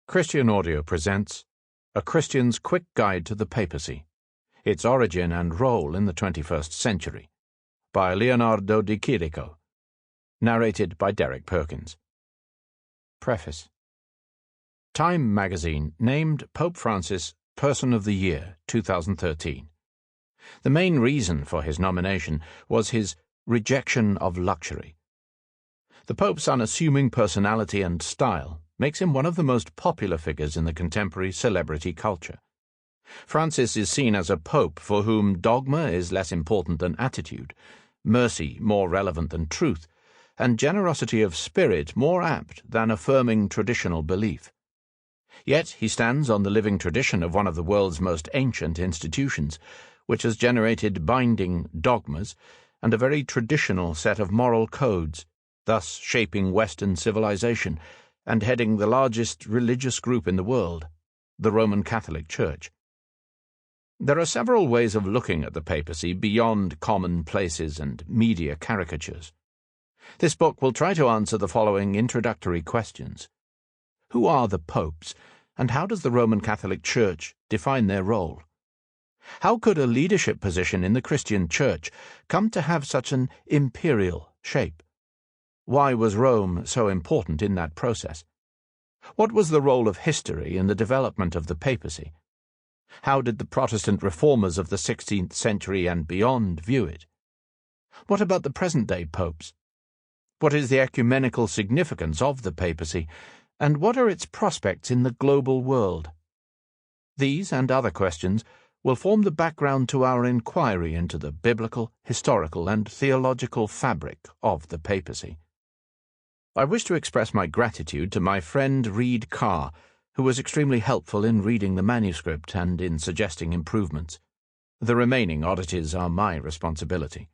Christian Audio presents A Christian's Quick Guide to the Papacy, Its Origin and Role in the 21st Century, by Leonardo De Chirico, narrated by Perkins. Preface. Time magazine named Pope Francis Person of the Year 2013. The main reason for his nomination was his rejection of luxury. The Pope's unassuming personality and style makes him one of the most popular figures in the contemporary celebrity culture. Francis is seen as a pope for whom dogma is less important than attitude, mercy more relevant than truth, and generosity of spirit more apt than affirming traditional belief. Yet he stands on the living tradition of one of the world's most ancient institutions, which has generated binding dogmas and a very traditional set of moral codes, thus shaping Western civilization and heading the largest religious group in the world, the Roman Catholic Church. There are several ways of looking at the papacy beyond commonplaces and media caricatures. This book will try to answer the following introductory questions. Who are the popes, and how does the Roman Catholic Church define their role? How could a leadership position in the Christian Church come to have such an imperial shape? Why was Rome so important in that process? What was the role of history in the development of the papacy? How did the Protestant reformers of the 16th century and beyond view it? What about the present-day popes? What is the ecumenical significance of the papacy, and what are its prospects in the global world? These and other questions will form the background to our inquiry into the biblical, historical, and theological fabric of the papacy. I wish to express my gratitude to my friend Reed Carr, who was extremely helpful in reading the manuscript and in suggesting improvements. The remaining oddities are my responsibility.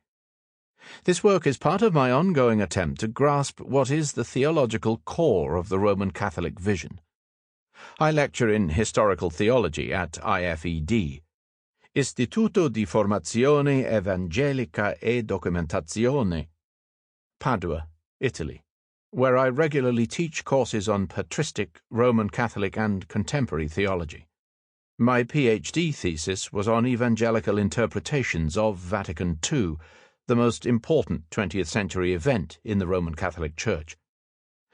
This work is part of my ongoing attempt to grasp what is the theological core of the Roman Catholic vision. I lecture in historical theology at IFED, Istituto di Formazione Evangelica e Documentazione, Padua, Italy, where I regularly teach courses on patristic, Roman Catholic, and contemporary theology. My PhD thesis was on evangelical interpretations of Vatican II, the most important 20th century event in the Roman Catholic Church.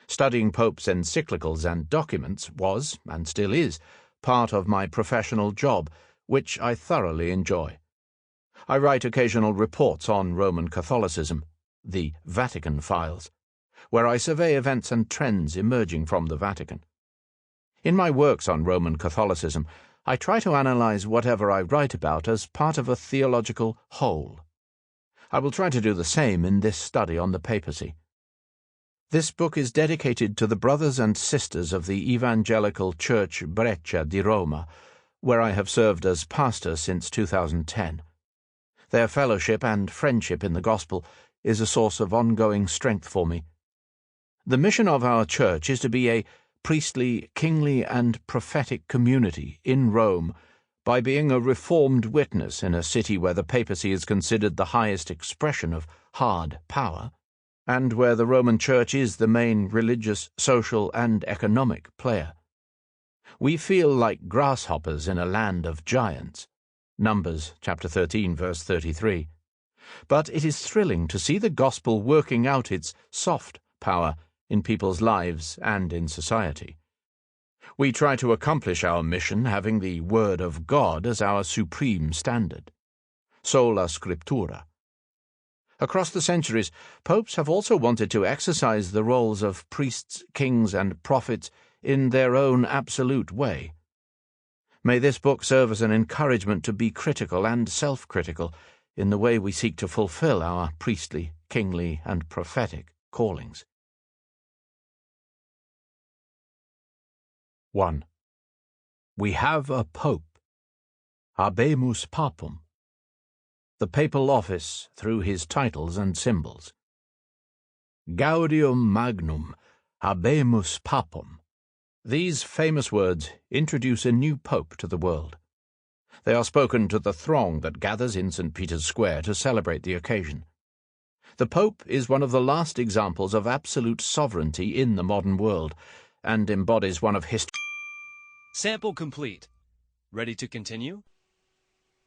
Studying popes' encyclicals and documents was, and still is, part of my professional job, which I thoroughly enjoy. I write occasional reports on Roman Catholicism, the Vatican Files, where I survey events and trends emerging from the Vatican. In my works on Roman Catholicism, I try to analyze whatever I write about as part of a theological whole. I will try to do the same in this study on the papacy. This book is dedicated to the brothers and sisters of the Evangelical Church Breccia di Roma, where I have served as pastor since 2010. Their fellowship and friendship in the gospel is a source of ongoing strength for me. The mission of our church is to be a priestly, kingly, and prophetic community in Rome by being a reformed witness in a city where the papacy is considered the highest expression of hard power, and where the Roman Church is the main religious, social, and economic player. We feel like grasshoppers in a land of giants. Numbers chapter 13, verse 33. But it is thrilling to see the gospel working out its soft power in people's lives and in society. We try to accomplish our mission having the Word of God as our supreme standard. Sola Scriptura. Across the centuries, popes have also wanted to exercise the roles of priests, kings, and prophets in their own absolute way. May this book serve as an encouragement to be critical and self-critical in the way we seek to fulfill our priestly, kingly, and prophetic callings. 1. We have a pope. Habemus papum. The papal office through his titles and symbols. Gaudium magnum, habemus papum. These famous words introduce a new pope to the world. They are spoken to the throng that gathers in St. Peter's Square to celebrate the occasion. The pope is one of the last examples of absolute sovereignty in the modern world, and embodies one of history. Sample complete. Ready to continue?